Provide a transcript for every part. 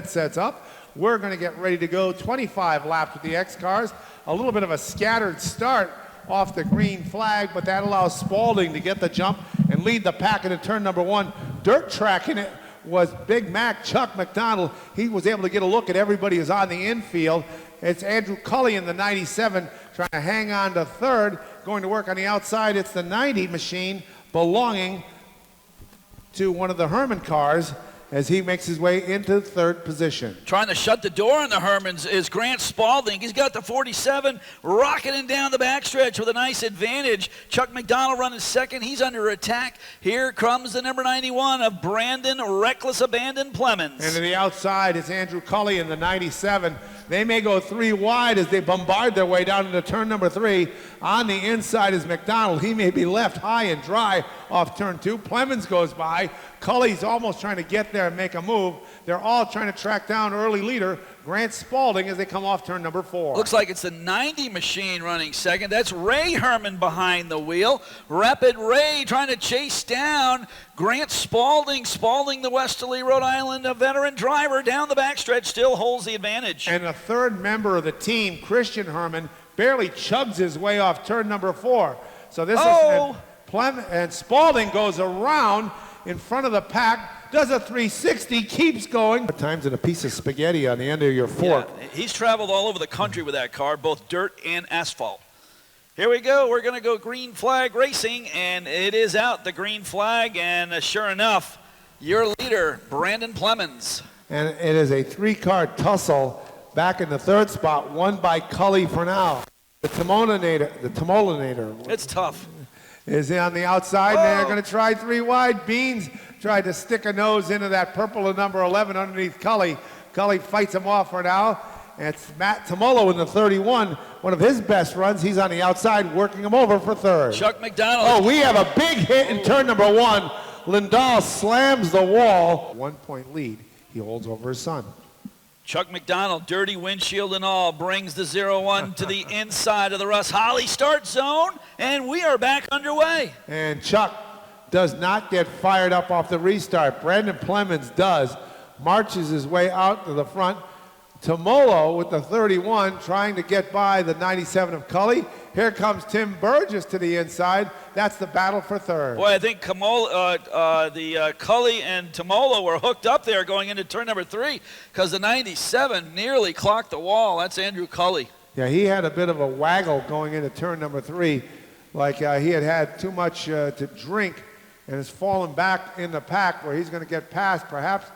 Sets up. We're going to get ready to go 25 laps with the X cars. A little bit of a scattered start off the green flag, but that allows Spalding to get the jump and lead the pack into turn number one. Dirt track in it was Big Mac Chuck McDonald. He was able to get a look at everybody who's on the infield. It's Andrew Cully in the 97 trying to hang on to third. Going to work on the outside, it's the 90 machine belonging to one of the Herman cars as he makes his way into third position. Trying to shut the door on the Hermans is Grant Spalding. He's got the 47 rocketing down the backstretch with a nice advantage. Chuck McDonald running second. He's under attack. Here comes the number 91 of Brandon Reckless Abandon Plemons. And to the outside is Andrew Cully in the 97. They may go three wide as they bombard their way down into turn number three. On the inside is McDonald. He may be left high and dry off turn two. Plemons goes by. Cully's almost trying to get there and make a move. They're all trying to track down early leader Grant Spalding as they come off turn number four. Looks like it's the 90 machine running second. That's Ray Herman behind the wheel. Rapid Ray trying to chase down Grant Spalding. Spalding, the Westerly, Rhode Island, a veteran driver down the backstretch, still holds the advantage. And a third member of the team, Christian Herman, barely chugs his way off turn number four. So this is and Spalding goes around in front of the pack, does a 360, keeps going. Times in a piece of spaghetti on the end of your fork. Yeah, he's traveled all over the country with that car, both dirt and asphalt. Here we go. We're going to go green flag racing, and it is out, the green flag, and sure enough, your leader, Brandon Plemons. And it is a three-car tussle back in the third spot, won by Cully for now. The Timolinator. It's tough. Is on the outside, and they're going to try three wide. Beans tried to stick a nose into that purple of number 11 underneath Cully. Cully fights him off for now. And it's Matt Tomolo in the 31, one of his best runs. He's on the outside, working him over for third. Chuck McDonald. Oh, we have a big hit in turn number one. Lindahl slams the wall. 1 point lead. He holds over his son. Chuck McDonald, dirty windshield and all, brings the 0-1 to the inside of the Russ Holly start zone, and we are back underway. And Chuck does not get fired up off the restart. Brandon Plemons does, marches his way out to the front. Tomolo with the 31 trying to get by the 97 of Cully. Here comes Tim Burgess to the inside. That's the battle for third. Boy, I think Cully and Tomolo were hooked up there going into turn number three because the 97 nearly clocked the wall. That's Andrew Cully. Yeah, he had a bit of a waggle going into turn number three, like he had too much to drink and has fallen back in the pack where he's going to get passed perhaps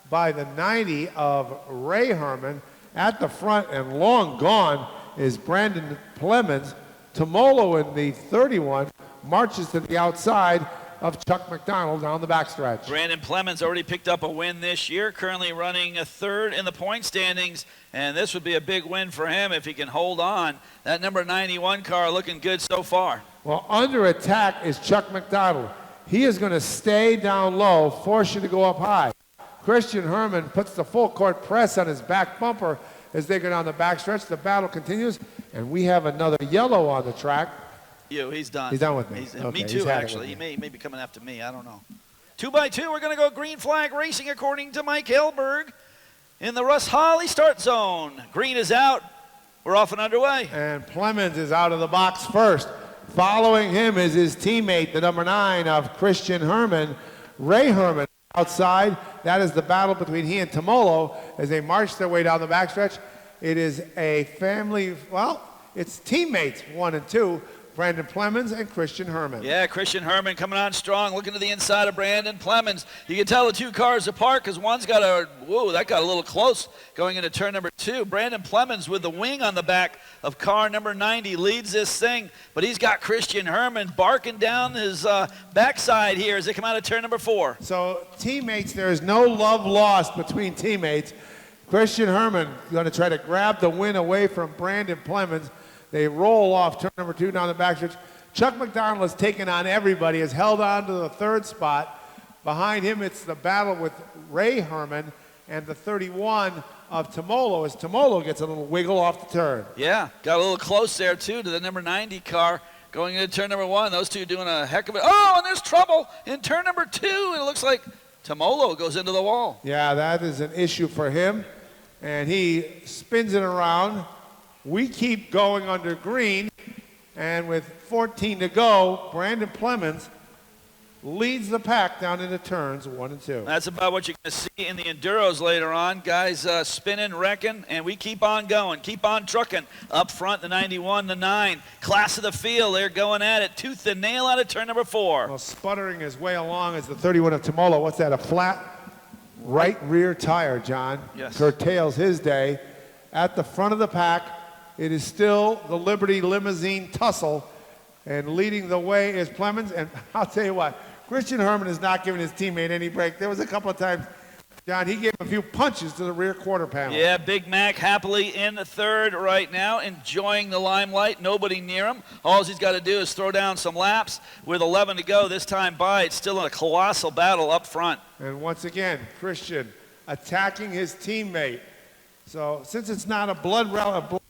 by the 90 of Ray Herman. At the front and long gone is Brandon Plemons. Tomolo in the 31 marches to the outside of Chuck McDonald down the backstretch. Brandon Plemons already picked up a win this year, currently running a third in the point standings, and this would be a big win for him if he can hold on. That number 91 car looking good so far. Well, under attack is Chuck McDonald. He is going to stay down low, force you to go up high. Christian Herman puts the full court press on his back bumper as they go down the backstretch. The battle continues, and we have another yellow on the track. He's done. He's done with me. Okay, me too, actually. He may be coming after me. I don't know. 2 by 2, we're going to go green flag racing according to Mike Hillberg in the Russ Holly start zone. Green is out. We're off and underway. And Plemons is out of the box first. Following him is his teammate, the number 9 of Christian Herman, Ray Herman. Outside, that is the battle between he and Tomolo as they march their way down the backstretch. It is a family, well, it's teammates 1 and 2, Brandon Plemons and Christian Herman. Yeah, Christian Herman coming on strong, looking to the inside of Brandon Plemons. You can tell the two cars apart because one's got that got a little close going into turn number 2. Brandon Plemons with the wing on the back of car number 90 leads this thing, but he's got Christian Herman barking down his backside here as they come out of turn number 4. So teammates, there is no love lost between teammates. Christian Herman going to try to grab the win away from Brandon Plemons. They roll off turn number 2 down the backstretch. Chuck McDonald has taken on everybody, has held on to the third spot. Behind him, it's the battle with Ray Herman and the 31 of Tomolo as Tomolo gets a little wiggle off the turn. Yeah, got a little close there, too, to the number 90 car going into turn number 1. Those two doing a heck of it. Oh, and there's trouble in turn number 2. It looks like Tomolo goes into the wall. Yeah, that is an issue for him. And he spins it around. We keep going under green. And with 14 to go, Brandon Plemons leads the pack down into turns 1 and 2. That's about what you're going to see in the Enduros later on. Guys spinning, wrecking, and we keep on going, keep on trucking. Up front, the 91, the 9. Class of the field, they're going at it. Tooth and nail out of turn number 4. Well, sputtering his way along is the 31 of Tomolo. What's that, a flat right rear tire, John? Yes. Curtails his day. At the front of the pack, it is still the Liberty Limousine tussle. And leading the way is Plemons. And I'll tell you what, Christian Herman is not giving his teammate any break. There was a couple of times, John, he gave a few punches to the rear quarter panel. Yeah, Big Mac happily in the third right now, enjoying the limelight. Nobody near him. All he's got to do is throw down some laps. With 11 to go this time by, it's still in a colossal battle up front. And once again, Christian attacking his teammate. So since it's not a blood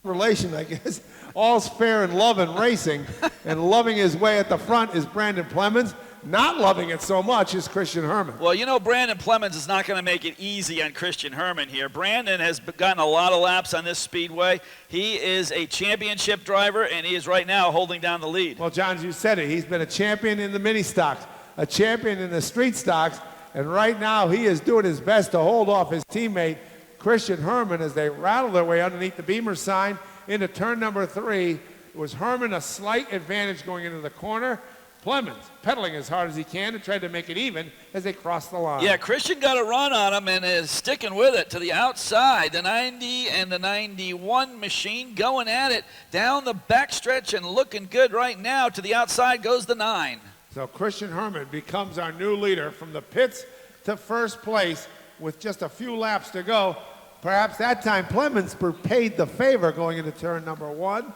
relation, I guess, all's fair in love and racing. And loving his way at the front is Brandon Plemons. Not loving it so much is Christian Herman. Well, you know, Brandon Plemons is not going to make it easy on Christian Herman here. Brandon has gotten a lot of laps on this speedway. He is a championship driver, and he is right now holding down the lead. Well, John, as you said it, he's been a champion in the mini stocks, a champion in the street stocks, and right now he is doing his best to hold off his teammate, Christian Herman, as they rattle their way underneath the Beamer sign into turn number 3. It was Herman a slight advantage going into the corner. Plemons pedaling as hard as he can to try to make it even as they cross the line. Yeah, Christian got a run on him and is sticking with it to the outside. The 90 and the 91 machine going at it down the backstretch and looking good right now. To the outside goes the 9. So Christian Herman becomes our new leader from the pits to first place with just a few laps to go. Perhaps that time Plemons paid the favor going into turn number 1.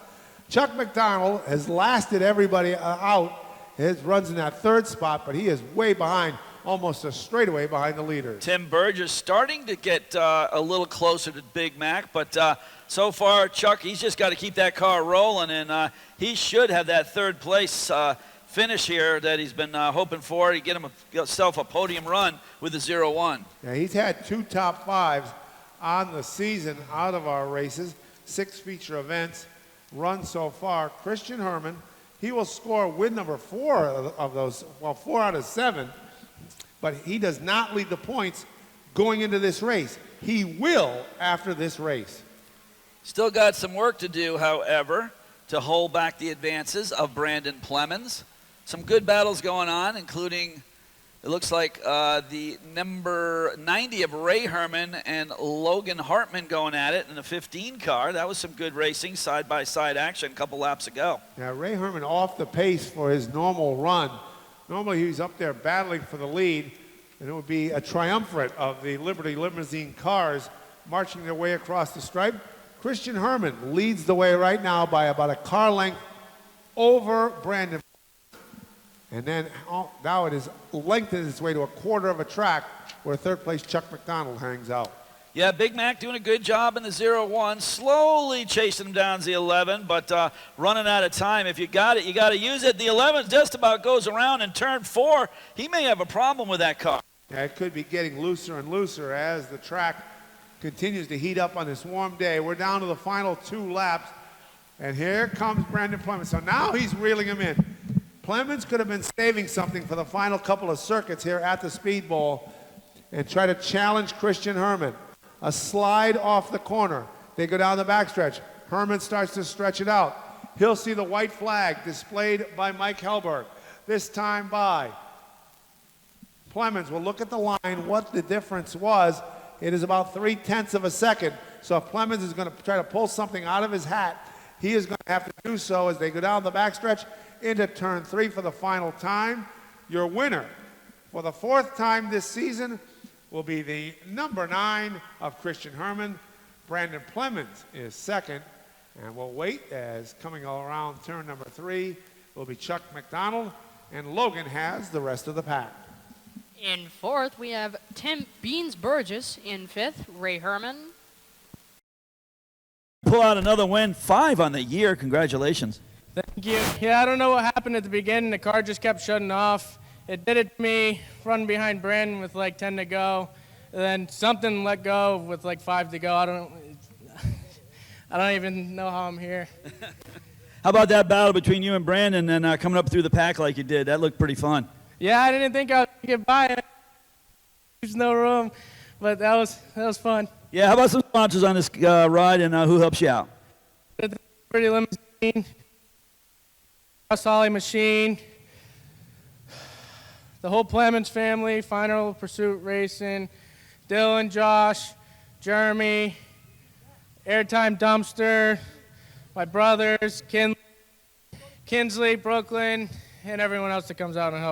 Chuck McDonald has lasted everybody out. His runs in that third spot, but he is way behind, almost a straightaway behind the leader. Tim Burgess starting to get a little closer to Big Mac, but so far, Chuck, he's just got to keep that car rolling, and he should have that third place finish here that he's been hoping for. He get himself a podium run with the 0-1. Yeah, he's had 2 top 5s on the season out of our races, 6 feature events run so far. Christian Herman, he will score win number 4 of those, well, 4 out of 7, but he does not lead the points going into this race. He will after this race. Still got some work to do, however, to hold back the advances of Brandon Plemons. Some good battles going on, including, it looks like the number 90 of Ray Herman and Logan Hartman going at it in the 15 car. That was some good racing, side-by-side action a couple laps ago. Now, Ray Herman off the pace for his normal run. Normally, he's up there battling for the lead, and it would be a triumvirate of the Liberty Limousine cars marching their way across the stripe. Christian Herman leads the way right now by about a car length over Brandon. And then now it is lengthened its way to a quarter of a track where third place Chuck McDonald hangs out. Yeah, Big Mac doing a good job in the 0-1, slowly chasing him down to the 11, but running out of time. If you got it, you got to use it. The 11 just about goes around in turn 4. He may have a problem with that car. Yeah, it could be getting looser and looser as the track continues to heat up on this warm day. We're down to the final 2 laps, and here comes Brandon Plemons. So now he's reeling him in. Plemons could have been saving something for the final couple of circuits here at the Speed Bowl and try to challenge Christian Herman. A slide off the corner. They go down the backstretch. Herman starts to stretch it out. He'll see the white flag displayed by Mike Helberg. This time by Plemons will look at the line, what the difference was. It is about 0.3 of a second. So if Plemons is going to try to pull something out of his hat, he is going to have to do so as they go down the backstretch into turn 3 for the final time. Your winner for the 4th time this season will be the number 9 of Christian Herman. Brandon Plemons is second. And we'll wait as coming around turn number 3 will be Chuck McDonald. And Logan has the rest of the pack. In 4th, we have Tim Beans Burgess. In 5th, Ray Herman. Pull out another win, 5 on the year. Congratulations. Thank you. Yeah, I don't know what happened at the beginning. The car just kept shutting off. It did it to me, running behind Brandon with like 10 to go, and then something let go with like 5 to go. I don't even know how I'm here. How about that battle between you and Brandon and coming up through the pack like you did? That looked pretty fun. Yeah, I didn't think I would get by. There's no room, but that was fun. Yeah, how about some sponsors on this ride and who helps you out? Pretty Limousine, Cross Holly Machine, the whole Plemons family, Final Pursuit Racing, Dylan, Josh, Jeremy, Airtime Dumpster, my brothers, Kinsley, Brooklyn, and everyone else that comes out and helps.